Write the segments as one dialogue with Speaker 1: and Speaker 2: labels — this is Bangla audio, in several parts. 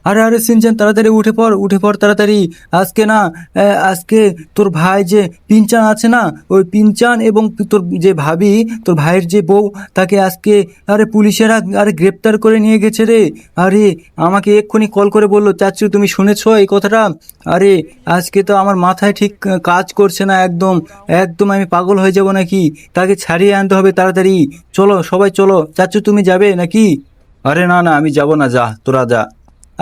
Speaker 1: আরে আরে সিনচান, তাড়াতাড়ি উঠে পড় তাড়াতাড়ি। আজকে না, আজকে তোর ভাই যে পিনচান আছে না, ওই পিনচান এবং তোর যে ভাবি, তোর ভাইয়ের যে বউ, তাকে আজকে আরে পুলিশেরা আরে গ্রেপ্তার করে নিয়ে গেছে রে। আরে আমাকে এক্ষুনি কল করে বললো, চাচু তুমি শুনেছো এই কথাটা? আরে আজকে তো আমার মাথায় ঠিক কাজ করছে না, একদম একদম আমি পাগল হয়ে যাব নাকি। তাকে ছাড়িয়ে আনতে হবে তাড়াতাড়ি। চলো সবাই চলো, চাচু তুমি যাবে নাকি? আরে না না, আমি যাব না, যা তোরা যা।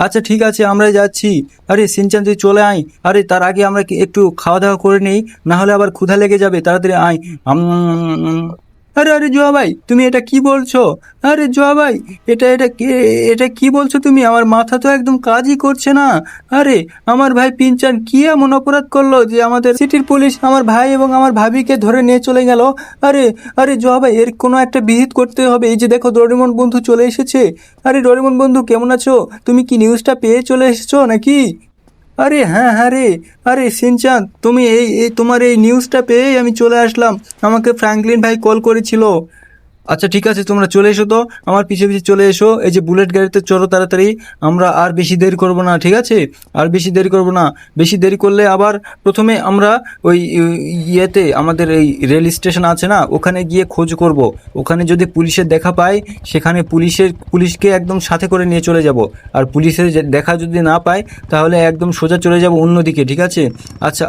Speaker 1: আচ্ছা ঠিক আছে, আমরা যাচ্ছি। আরে সিনচান তুই চলে আয়। আরে তার আগে আমরা একটু খাওয়া দাওয়া করে নেই, না হলে আবার ক্ষুধা লেগে যাবে, তাড়াতাড়ি আয়। আম, আরে আরে জোয়া ভাই, তুমি এটা কি বলছো? আরে জোয়া ভাই, এটা কি বলছো তুমি? আমার মাথা তো একদম কাজই করছে না। আরে আমার ভাই পিনচান কি এমন অপরাধ করলো যে আমাদের সিটির পুলিশ আমার ভাই এবং আমার ভাবিকে ধরে নিয়ে চলে গেল? আরে আরে জোয়া ভাই, এর কোনো একটা বিহিত করতে হবে। এই যে দেখো ডোরেমন বন্ধু চলে এসেছে। আরে ডোরেমন বন্ধু কেমন আছো? তুমি কি নিউজটা পেয়ে চলে এসেছো নাকি? আরে হ্যাঁ হ্যাঁ রে। আরে সিনচান, তুমি এই এই তোমার এই নিউজটা পেয়েই আমি চলে আসলাম। আমাকে ফ্র্যাঙ্কলিন ভাই কল করেছিল। আচ্ছা ঠিক আছে, তোমরা চলে এসো তো, আমার পিছে পিছে চলে এসো। এই যে বুলেট গাড়িতে চড়ো তাড়াতাড়ি। আমরা আর বেশি দেরি করব না, ঠিক আছে? আর বেশি দেরি করব না। বেশি দেরি করলে আবার প্রথমে আমরা ওই ইয়েতে আমাদের এই রেল স্টেশন আছে না, ওখানে গিয়ে খোঁজ করব। ওখানে যদি পুলিশের দেখা পাই, সেখানে পুলিশকে একদম সাথে করে নিয়ে চলে যাব। আর পুলিশের দেখা যদি না পাই, তাহলে একদম সোজা চলে যাব অন্যদিকে, ঠিক আছে? আচ্ছা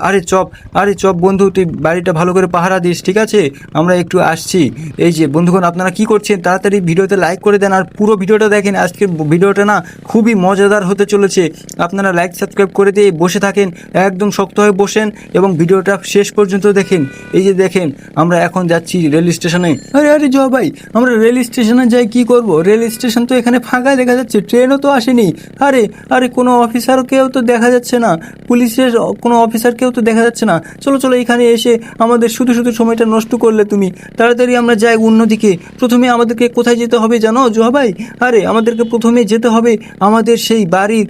Speaker 1: আরে চপ বন্ধু, তুই বাড়িটা ভালো করে পাহারা দিস, ঠিক আছে? আমরা একটু আসছি। এই যে বন্ধুগণ, আপনারা কি করছেন? তাড়াতাড়ি ভিডিওতে লাইক করে দেন আর পুরো ভিডিওটা দেখেন। আজকের ভিডিওটা না খুবই মজাদার হতে চলেছে। আপনারা লাইক সাবস্ক্রাইব করে দিয়ে বসে থাকেন, একদম শক্ত হয়ে বসেন এবং ভিডিওটা শেষ পর্যন্ত দেখেন। এই যে দেখেন, আমরা এখন যাচ্ছি রেল স্টেশনে। আরে আরে জয় ভাই, আমরা রেল স্টেশনে যাই কি করব? রেল স্টেশন তো এখানে ফাঁকা দেখা যাচ্ছে, ট্রেনও তো আসেনি। আরে আরে কোনো অফিসারকেও তো দেখা যাচ্ছে না, পুলিশের কোনো অফিসারকেও তো দেখা যাচ্ছে না। চলো চলো, এখানে এসে আমাদের শুধু শুধু সময়টা নষ্ট করলে তুমি। তাড়াতাড়ি আমরা যাই অন্যদিকে। প্রথমে আমাদেরকে কোথায় যেতে হবে জানো জোহা ভাই? আরে আমাদেরকে প্রথমে যেতে হবে আমাদের সেই বাড়ির,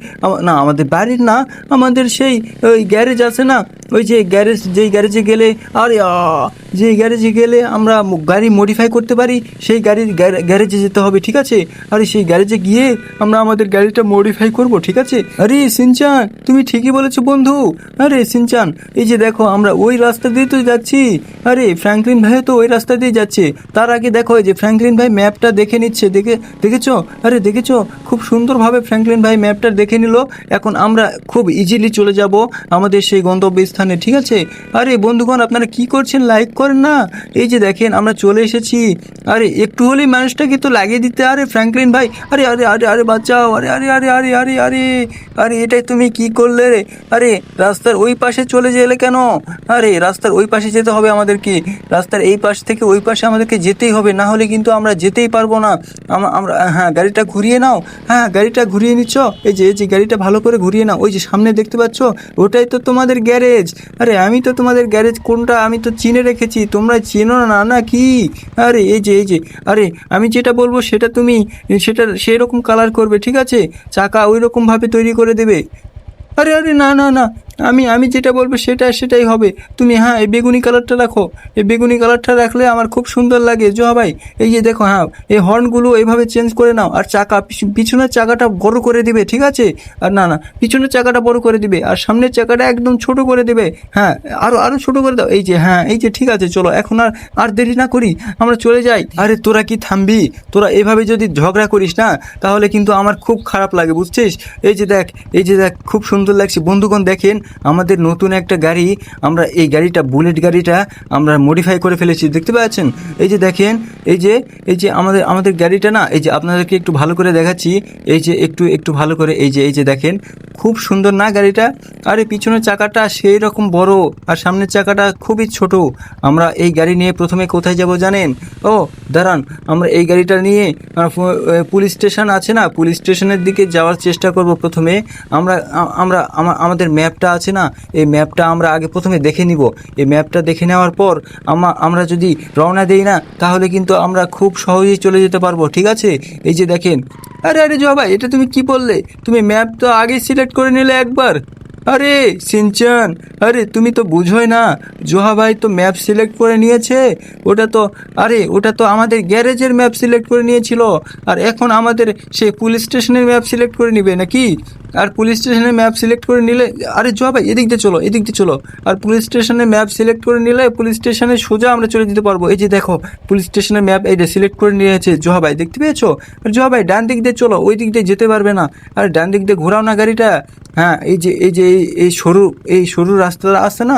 Speaker 1: না আমাদের বাড়ির না, আমাদের সেই ওই গ্যারেজ আছে না, ওই যে গ্যারেজ, যেই গ্যারেজে গেলে আরে যেই গ্যারেজে গেলে আমরা গাড়ি মডিফাই করতে পারি, সেই গাড়ির গ্যারেজে যেতে হবে, ঠিক আছে? আরে সেই গ্যারেজে গিয়ে আমরা আমাদের গাড়িটা মডিফাই করব, ঠিক আছে? আরে সিনচান, তুমি ঠিকই বলেছো বন্ধু। আরে সিনচান, এই যে দেখো আমরা ওই রাস্তা দিয়ে তো যাচ্ছি। আরে ফ্র্যাঙ্কলিন ভাইও তো ওই রাস্তা দিয়ে যাচ্ছে। তার আগে দেখো, এই যে ফ্র্যাঙ্কলিন ভাই ম্যাপটা দেখে নিচ্ছে, দেখেছো? আরে দেখেছো, খুব সুন্দরভাবে ফ্র্যাঙ্কলিন ভাই ম্যাপটা দেখে নিল। এখন আমরা খুব ইজিলি চলে যাব আমাদের সেই গন্তব্যস্থানে, ঠিক আছে? আরে বন্ধুগণ, আপনারা কি করছেন? লাইক করেন না? এই যে দেখেন আমরা চলে এসেছি। আরে একটু হলেই মানুষটাকে তো লাগিয়ে দিতে। আরে ফ্র্যাঙ্কলিন ভাই, আরে আরে আরে আরে বাঁচাও। আরে আরে আরে আরে আরে আরে আরে এটাই তুমি কি করলে রে? আরে রাস্তার ওই পাশে চলে গেলে কেন? আরে রাস্তার ওই পাশে যেতে হবে আমাদেরকে। রাস্তার এই পাশ থেকে ওই পাশে আমাদেরকে যেতেই হবে, না হলে কিন্তু আমরা যেতেই পারবো না। আমরা হ্যাঁ, গাড়িটা ঘুরিয়ে নাও। হ্যাঁ, গাড়িটা ঘুরিয়ে নিচ্ছ? এই যে গাড়িটা ভালো করে ঘুরিয়ে নাও। ওই যে সামনে দেখতে পাচ্ছ, ওটাই তো তোমাদের গ্যারেজ। আরে আমি তো তোমাদের গ্যারেজ কোনটা আমি তো চিনে রেখেছি, তোমরা চেনো না নাকি? আরে এই যে আরে আমি যেটা বলবো সেটা তুমি সেটা সেই রকম কালার করবে, ঠিক আছে? চাকা ওই রকমভাবে তৈরি করে দেবে। আরে আরে না না না, আমি যেটা বলবো সেটাই হবে। তুমি হ্যাঁ, এই বেগুনি কালারটা রাখো। এই বেগুনি কালারটা রাখলে আমার খুব সুন্দর লাগে জোহা ভাই। এই যে দেখো, হ্যাঁ, এই হর্নগুলো এইভাবে চেঞ্জ করে নাও। আর চাকা পিছনের চাকাটা বড় করে দিবে, ঠিক আছে? আর না না, পিছনের চাকাটা বড় করে দিবে আর সামনের চাকাটা একদম ছোট করে দেবে। হ্যাঁ, আরো ছোট করে দাও। এই যে হ্যাঁ, এই যে ঠিক আছে, চলো এখন আর আর দেরি না করি, আমরা চলে যাই। আরে তোরা কি থামবি? তোরা এভাবে যদি ঝগড়া করিস না, তাহলে কিন্তু আমার খুব খারাপ লাগে, বুঝছিস? এই যে দেখ খুব সুন্দর লাগছে। বন্ধুগণ দেখেন, আমাদের নতুন একটা গাড়ি, আমরা এই গাড়িটা বুলেট গাড়িটা আমরা মডিফাই করে ফেলেছি, দেখতে পাচ্ছেন? এই যে দেখেন, এই যে আমাদের গাড়িটা না, এই যে আপনাদেরকে একটু ভালো করে দেখাচ্ছি। এই যে একটু ভালো করে, এই যে দেখেন, খুব সুন্দর না গাড়িটা? আরে পিছনের চাকাটা সেই রকম বড় আর সামনের চাকাটা খুবই ছোট। আমরা এই গাড়ি নিয়ে প্রথমে কোথায় যাব জানেন? ও দাঁড়ান, আমরা এই গাড়িটা নিয়ে পুলিশ স্টেশন আছে না, পুলিশ স্টেশনের দিকে যাওয়ার চেষ্টা করব। প্রথমে আমরা আমরা আমাদের ম্যাপটা আছে না, এই ম্যাপটা আমরা আগে প্রথমে দেখে নিব। এই ম্যাপটা দেখে নেওয়ার পর আমরা যদি রওনা দেই না, তাহলে কিন্তু আমরা খুব সহজেই চলে যেতে পারবো, ঠিক আছে? এই যে দেখেন। আরে আরে জয়া ভাই, এটা তুমি কি বললে? তুমি ম্যাপ তো আগে সিলেক্ট করে নিলে একবার। আরে সিনচান, আরে তুমি তো বুঝোই না, জোহা ভাই তো ম্যাপ সিলেক্ট করে নিয়েছে। ওটা তো আমাদের গ্যারেজের ম্যাপ সিলেক্ট করে নিয়েছিল, আর এখন আমাদের সেই পুলিশ স্টেশনের ম্যাপ সিলেক্ট করে নিবে নাকি? আর পুলিশ স্টেশনের ম্যাপ সিলেক্ট করে নিলে, আরে জোয়া ভাই এদিক দিয়ে চলো, এদিক দিয়ে চলো। আর পুলিশ স্টেশনের ম্যাপ সিলেক্ট করে নিলে পুলিশ স্টেশনে সোজা আমরা চলে যেতে পারবো। এই যে দেখো পুলিশ স্টেশনের ম্যাপ এইটা সিলেক্ট করে নিয়েছে জোয়া ভাই, দেখতে পেয়েছো? আর জোয়া ভাই ডান দিক দিয়ে চলো, ওই দিক দিয়ে যেতে পারবে না। আর ডান দিক দিয়ে ঘোরাও না গাড়িটা। হ্যাঁ এই সরু রাস্তাটা আছে না,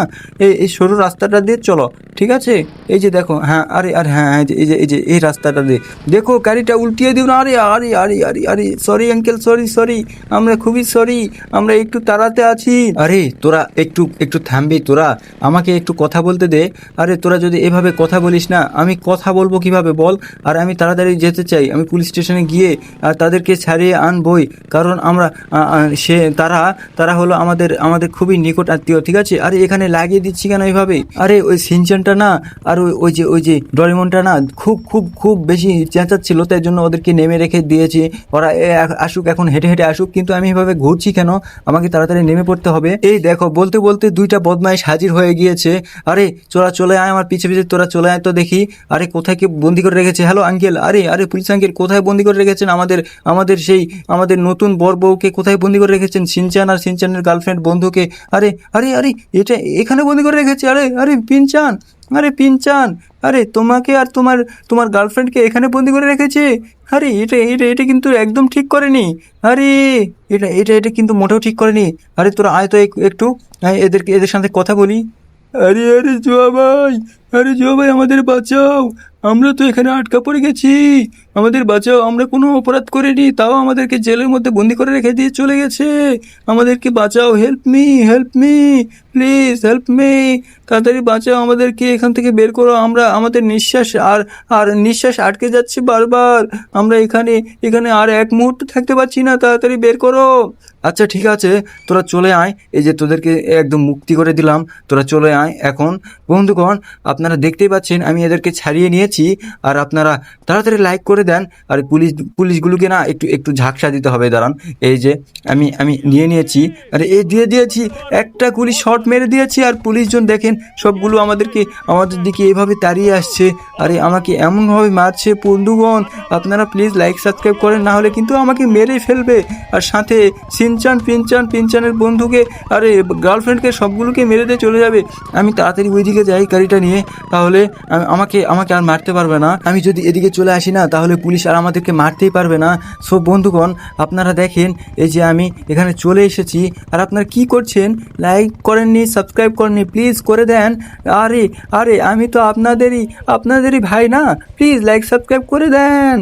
Speaker 1: এই সরু রাস্তাটা দিয়ে চলো, ঠিক আছে? এই যে দেখো, হ্যাঁ আরে আরে হ্যাঁ এই রাস্তাটা দিয়ে দেখো, গাড়িটা উল্টিয়ে দিও না। আরে আরে আরে আরে আরে সরি আঙ্কেল, সরি, আমরা খুবই সরি, আমরা একটু তাড়াতে আছি। আরে তোরা একটু একটু থামবি, তোরা আমাকে একটু কথা বলতে দে। আরে তোরা যদি এভাবে কথা বলিস না, আমি কথা বলবো কিভাবে বল? আর আমি তাড়াতাড়ি যেতে চাই, আমি পুলিশ স্টেশনে গিয়ে তাদেরকে ছাড়িয়ে আনবই, কারণ আমরা তারা হলো আমাদের খুবই নিকট আত্মীয়, ঠিক আছে? আরে এখানে লাগিয়ে দিচ্ছি কেন এইভাবে? আরে ওই সিনচানটা না, আর ওই যে ডোরেমনটা না খুব খুব খুব বেশি চেঁচাচ্ছিল, তাই জন্য ওদেরকে নেমে রেখে দিয়েছি। ওরা আসুক, এখন হেঁটে হেঁটে আসুক, কিন্তু আমি এভাবে ঘুরছি কেন? আমাকে তাড়াতাড়ি নেমে পড়তে হবে। এই দেখো বলতে বলতে দুইটা বদমাইশ হাজির হয়ে গিয়েছে। আরে তোরা চলে আয় আমার পিছে পিছে, তোরা চলে আয় তো দেখি। আরে কোথায় কি বন্দি করে রেখেছে? হ্যালো আঙ্কেল, আরে আরে পুলিশ আঙ্কেল, কোথায় বন্দি করে রেখেছেন আমাদের নতুন বর বউকে? কোথায় বন্দি করে রেখেছেন? সিনচান আর সিনচানের গার্লফ্রেন্ড বন্ধুকে। আরে আরে আরে এটা এখানে বন্দি করে রেখেছে। আরে আরে পিনচান, আরে পিনচান, আরে তোমাকে আর তোমার গার্লফ্রেন্ডকে এখানে বন্দি করে রেখেছে। আরে এটা কিন্তু একদম ঠিক করেনি। আরে এটা কিন্তু মোটেও ঠিক করেনি। আরে তোরা আয় তো একটু এদের সাথে কথা বলি। আরে আরে জোয়া ভাই, আরে জোয়া ভাই আমাদের বাঁচাও, আমরা তো এখানে আটকা পড়ে গেছি, আমাদের বাঁচাও, আমরা কোনো অপরাধ করিনি, তাও আমাদেরকে জেলের মধ্যে বন্দি করে রেখে দিয়ে চলে গেছে, আমাদেরকে বাঁচাও, help me please help me, তাড়াতাড়ি বাঁচাও, আমাদেরকে এখান থেকে বের করো, আমাদের নিঃশ্বাস আর নিঃশ্বাস আটকে যাচ্ছে বারবার, আমরা এখানে আর এক মুহূর্ত থাকতে পারছি না, তাড়াতাড়ি বের করো। আচ্ছা ঠিক আছে, তোরা চলে আয়, এই যে তোদেরকে একদম মুক্তি করে দিলাম, তোরা চলে আয় এখন। বন্ধুগণ আপনারা দেখতেই পাচ্ছেন আমি এদেরকে ছাড়িয়ে নিয়েছি, আর আপনারা তাড়াতাড়ি লাইক করে দেন। আর পুলিশগুলোকে না একটু ঝাঁকসা দিতে হবে, দাঁড়ান। এই যে আমি নিয়ে নিয়েছি, আরে এই দিয়ে দিয়েছি, একটা গুলি শট মেরে দিয়েছি, আর পুলিশজন দেখেন সবগুলো আমাদের দিকে এভাবে তাড়িয়ে আসছে, আরে আমাকে এমনভাবে মারছে। বন্ধুগণ আপনারা প্লিজ লাইক সাবস্ক্রাইব করেন, না হলে কিন্তু আমাকে মেরে ফেলবে। আর সাথে পিনচানের বন্ধুকে, আরে গার্লফ্রেন্ডকে, সবগুলোকে মেরে দিয়ে চলে যাবে। আমি তাড়াতাড়ি ওইদিকে যাই গাড়িটা নিয়ে, তাহলে আমাকে আর মারতে পারবে না। আমি যদি এদিকে চলে আসি না, তাহলে পুলিশ আর আমাদেরকে মারতেই পারবে না। সো বন্ধুগণ আপনারা দেখেন, এই যে আমি এখানে চলে এসেছি, আর আপনারা কি করছেন? লাইক করেননি, সাবস্ক্রাইব করেননি, প্লিজ করে দেন। আরে আমি তো আপনাদেরই ভাই না, প্লিজ লাইক সাবস্ক্রাইব করে দেন।